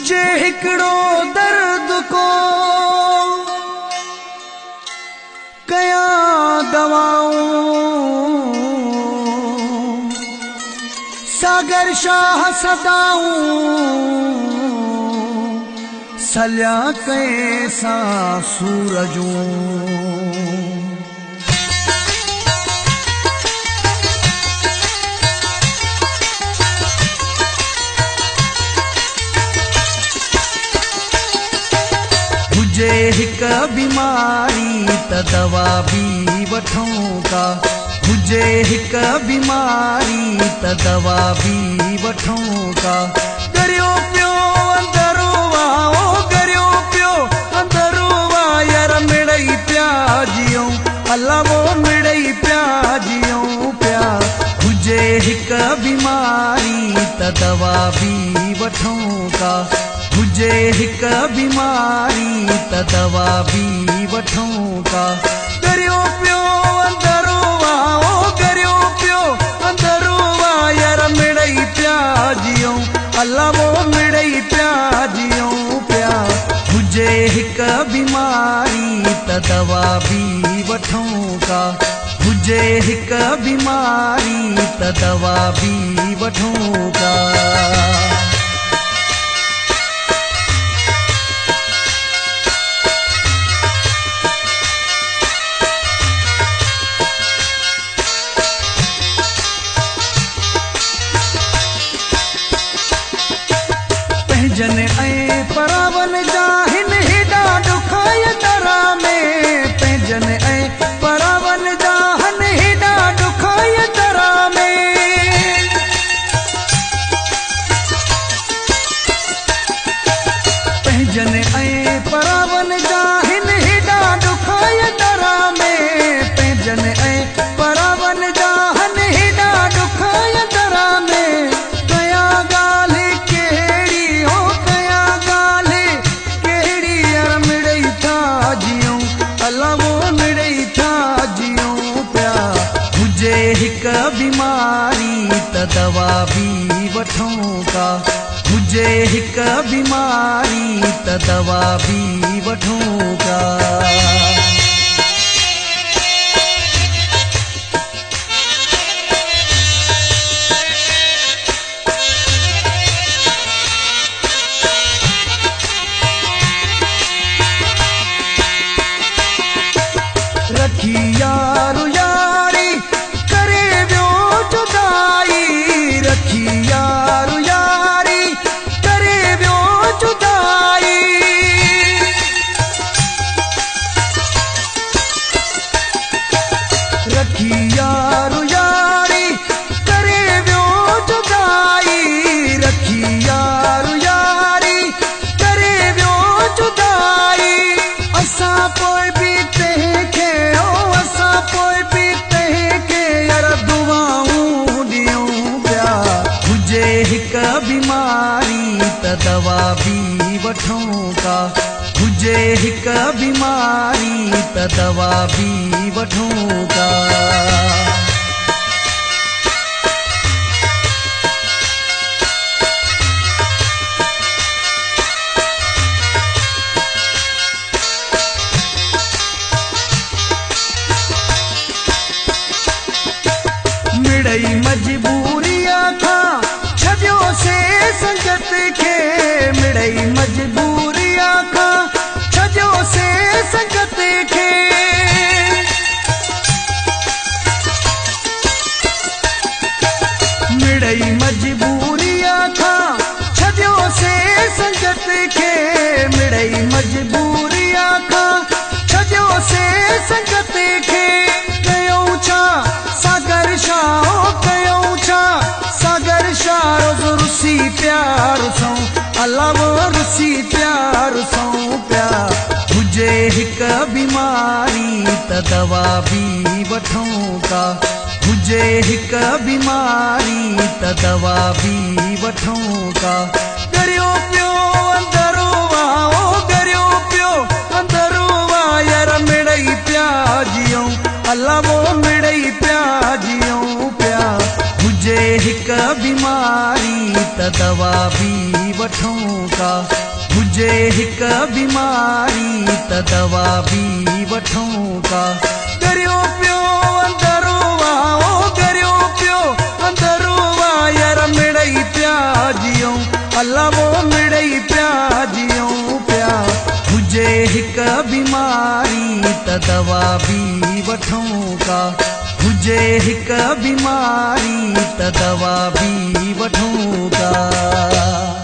हुजे हिकड़ो दर्द को कया दवाऊं, सागर शाह सदाऊं, सल्या कैसा सूरजूं। हुजे हिक बीमारी त दवा भी वठूं का, हुजे हिक बीमारी त दवा भी वठूं का। गरियो पियो अंदरो आओ, गरियो पियो अंदरो आ, यार मिड़ई पिया जियूं, अल्लाह वो मिड़ई पिया जियूं पिया। हुजे हिक बीमारी त दवा भी वठूं का, हुजे हिक बीमारी त दवा भी वठूं का। गरियो पियो अंदरो आओ, गरियो पियो अंदरो आ, यार मिड़ई पिया जियूं, अल्लाह वो मिड़ई पिया जियूं पिया। हुजे हिक बीमारी त दवा भी वठूं का, हुजे हिक बीमारी त दवा भी वठूं का। जन ऐं परावन जाहिन हेॾा ॾुखाय दरा में, पंहिंजन ऐं परावन जाहन हेॾा ॾुखाय दरा में। पंहिंजन ऐं परावन जाहिन हेॾा ॾुखाय दरा में, पंहिंजन ऐं परावन जाहन हेॾा ॾुखाय दरा में। कया ॻाल्हि कहिड़ी हो, कया ॻाल्हि कहिड़ी, यार मिड़ई था जियूं, अल्लाह वो मिड़ई था जियूं पिया। हुजे हिक बीमारी त दवा भी वठूं का, हुजे हिक बीमारी त दवा भी वठूं का। रखी यारो यारी करे वियो जुदाई, रखी यारो यारी करे वियो जुदाई। रखी यारो यारी करे वियो जुदाई, रखी यारो यारी करे वियो जुदाई। असां पोइ बि तंहिंखे, असां पोइ बि तंहिंखे यार दुआऊं ॾियूं पिया। हुजे हिक बीमारी त दवा भी वठूं का, हुजे हिक बीमारी त दवा भी वठूं का। मिड़ई मजबूरिया खां छॾियो से संगत खे, मिड़ई मजबूरिया खां छॾियो से संगत खे। मिड़ई मजबूरिया खां छॾियो से संगत खे, मिड़ई मजबूरिया खां छॾियो से संगत खे। कयूं छा सागर शाह, कयूं छा सागर शाह, रोज़ रुसी प्यार सऊं, अल्लाह वो रुसी प्यार सऊं पिया। हुजे हिक बीमारी त दवा भी वठूं का, हुजे हिक बीमारी त दवा भी वठूं का। गरियो पियो अंदरो आओ, गरियो पियो अंदरो आ, यार मिड़ई पिया जियूं, अल्लाह वो मिड़ई पिया जियूं पिया। हुजे हिक बीमारी त दवा भी वठूं का। हुजे हिक बीमारी त दवा बि वठूं का। गरियो पियो अंदरो आ, ओ गरियो पियो अंदरो आ, यार मिड़ई पिया जियूं, अल्लाह वो मिड़ई पिया जियूं पिया। हुजे हिक बीमारी त दवा बि वठूं का। हुजे हिक बीमारी त दवा बि वठूं का।